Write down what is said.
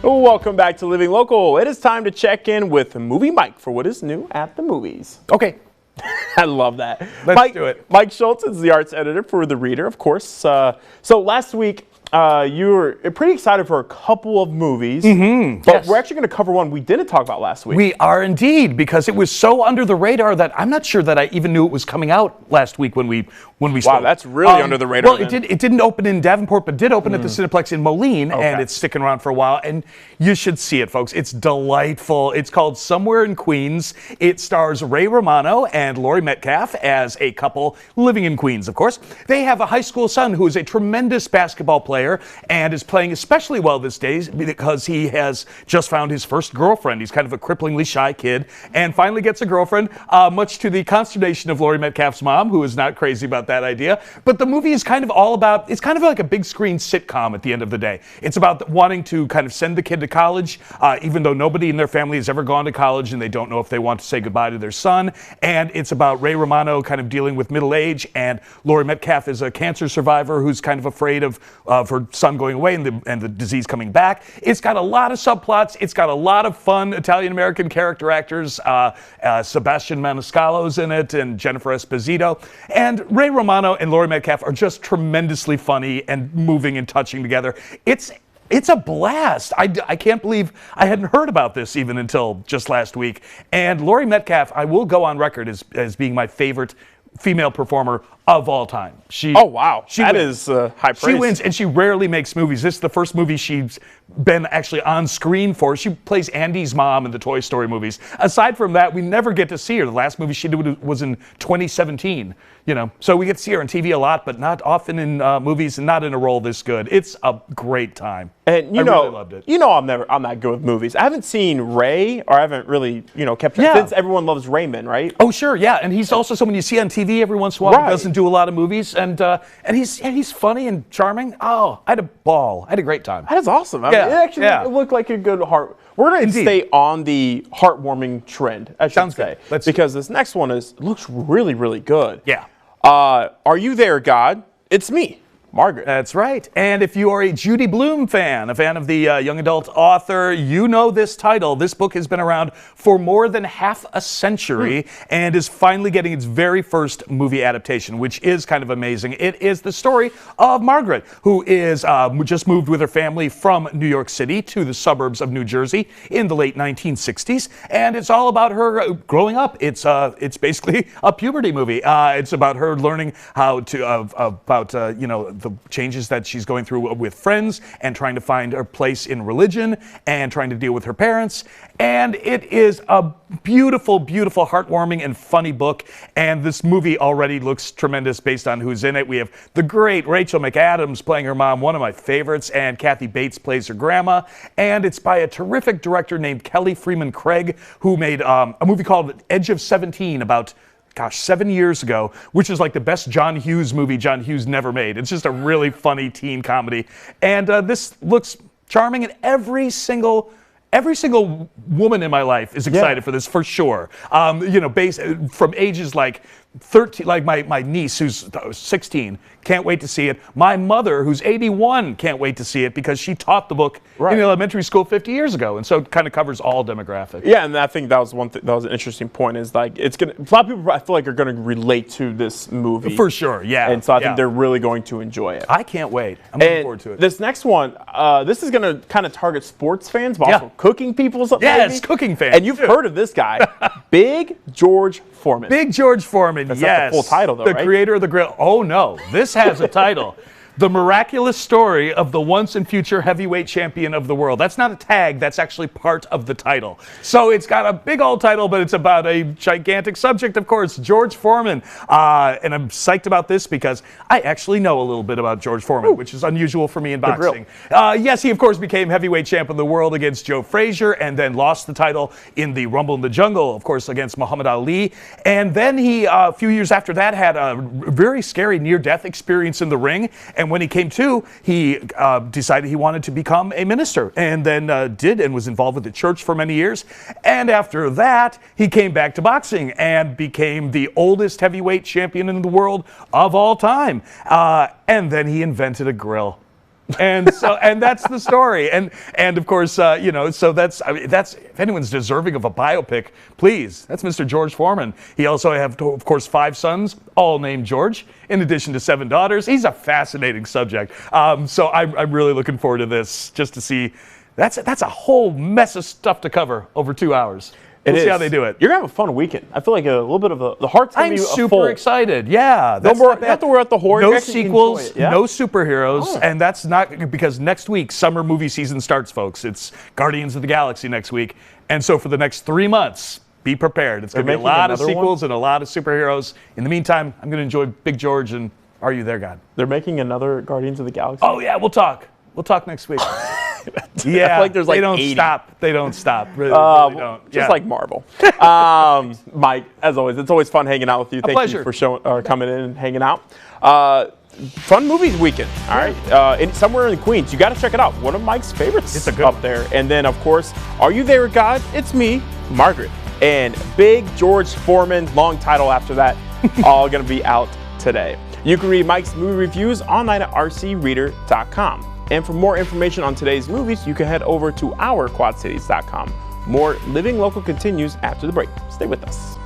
Welcome back to Living Local. It is time to check in with Movie Mike for what is new at the movies. Okay. I love that. Let's do it. Mike Schultz is the arts editor for The Reader, of course. So last week, you were pretty excited for a couple of movies, but we're actually going to cover one we didn't talk about last week. We are indeed, because it was so under the radar that I'm not sure that I even knew it was coming out last week when we spoke. Wow, that's really under the radar. Well, it didn't open in Davenport, but did open at the Cineplex in Moline, and it's sticking around for a while. And you should see it, folks. It's delightful. It's called Somewhere in Queens. It stars Ray Romano and Laurie Metcalf as a couple living in Queens, of course. They have a high school son who is a tremendous basketball player and is playing especially well these days because he has just found his first girlfriend. He's kind of a cripplingly shy kid and finally gets a girlfriend, much to the consternation of Laurie Metcalf's mom, who is not crazy about that idea. But the movie is kind of all about, it's kind of like a big screen sitcom at the end of the day. It's about wanting to kind of send the kid to college, even though nobody in their family has ever gone to college and they don't know if they want to say goodbye to their son. And it's about Ray Romano kind of dealing with middle age, and Laurie Metcalf is a cancer survivor who's kind of afraid of her son going away and the disease coming back. It's got a lot of subplots. It's got a lot of fun Italian-American character actors. Sebastian Maniscalco's in it and Jennifer Esposito. And Ray Romano and Laurie Metcalf are just tremendously funny and moving and touching together. It's a blast. I can't believe I hadn't heard about this even until just last week. And Laurie Metcalf, I will go on record as being my favorite female performer of all time. Oh, wow. That is high praise. She wins, and she rarely makes movies. This is the first movie she's been actually on screen for. She plays Andy's mom in the Toy Story movies. Aside from that, we never get to see her. The last movie she did was in 2017. So we get to see her on TV a lot, but not often in movies and not in a role this good. It's a great time. And I really loved it. I'm not good with movies. I haven't seen Ray, or I haven't really, kept track since Everyone Loves Raymond, right? Oh, sure, yeah. And he's also someone you see on TV every once in a while. He doesn't do a lot of movies, and he's funny and charming. Oh, I had a ball. I had a great time. That is awesome. It looked like a good heart. We're going to stay on the heartwarming trend, I should say. Because this next one looks really, really good. Yeah. Are you there, God? It's me, Margaret. That's right. And if you are a Judy Blume fan, a fan of the young adult author, you know this title. This book has been around for more than half a century and is finally getting its very first movie adaptation, which is kind of amazing. It is the story of Margaret, who is just moved with her family from New York City to the suburbs of New Jersey in the late 1960s. And it's all about her growing up. It's basically a puberty movie. It's about her learning how to, the changes that she's going through with friends and trying to find her place in religion and trying to deal with her parents. And it is a beautiful, beautiful, heartwarming and funny book. And this movie already looks tremendous based on who's in it. We have the great Rachel McAdams playing her mom, one of my favorites, and Kathy Bates plays her grandma. And it's by a terrific director named Kelly Freeman Craig, who made a movie called Edge of 17 about 7 years ago, which is like the best John Hughes movie John Hughes never made. It's just a really funny teen comedy. And this looks charming, and every single woman in my life is excited for this, for sure. Based from ages like 13, like my niece who's 16, can't wait to see it. My mother, who's 81, can't wait to see it because she taught the book in elementary school 50 years ago, and so it kind of covers all demographics. Yeah, and I think that was that was an interesting point. Is like a lot of people I feel like are going to relate to this movie for sure. Yeah, and so I think they're really going to enjoy it. I can't wait. I'm looking forward to it. This next one, this is going to kind of target sports fans, but also cooking people. Yes, cooking fans. And you've heard of this guy, Big George Foreman. Big George Foreman. That's not the full title, though, the right? Creator of the grill. Oh no, this has a title. The Miraculous Story of the Once and Future Heavyweight Champion of the World. That's not a tag, that's actually part of the title. So it's got a big old title, but it's about a gigantic subject, of course, George Foreman. And I'm psyched about this because I actually know a little bit about George Foreman, which is unusual for me in boxing. Yes, he, of course, became heavyweight champ of the world against Joe Frazier and then lost the title in the Rumble in the Jungle, of course, against Muhammad Ali. And then he, a few years after that, had a very scary near-death experience in the ring. And when he came to, he decided he wanted to become a minister, and then did, and was involved with the church for many years. And after that, he came back to boxing and became the oldest heavyweight champion in the world of all time. And then he invented a grill. And that's the story. And of course, so that's if anyone's deserving of a biopic, please, that's Mr. George Foreman. He also have, of course, 5 sons, all named George, in addition to 7 daughters. He's a fascinating subject. So I'm really looking forward to this, just to see. That's a whole mess of stuff to cover over 2 hours. We'll see how they do it. You're going to have a fun weekend. I feel like a little bit of the heart's going to be full. I'm super excited. Yeah. No more, you have to worry about the horror. No sequels, no superheroes. And that's not because next week, summer movie season starts, folks. It's Guardians of the Galaxy next week. And so for the next 3 months, be prepared. It's going to be a lot of sequels and a lot of superheroes. In the meantime, I'm going to enjoy Big George and Are You There, God? They're making another Guardians of the Galaxy? Oh, yeah. We'll talk. We'll talk next week. Yeah, I feel like there's like they don't 80. stop. They don't stop. Really don't. Just like Marvel. Mike, as always, it's always fun hanging out with you. Thank you for coming in and hanging out. Fun movies weekend. All right, somewhere in Queens, you got to check it out. One of Mike's favorites. It's a good up there. And then, of course, Are You There, God? It's me, Margaret, and Big George Foreman. Long title after that. All going to be out today. You can read Mike's movie reviews online at rcreader.com. And for more information on today's movies, you can head over to our quadcities.com. More Living Local continues after the break. Stay with us.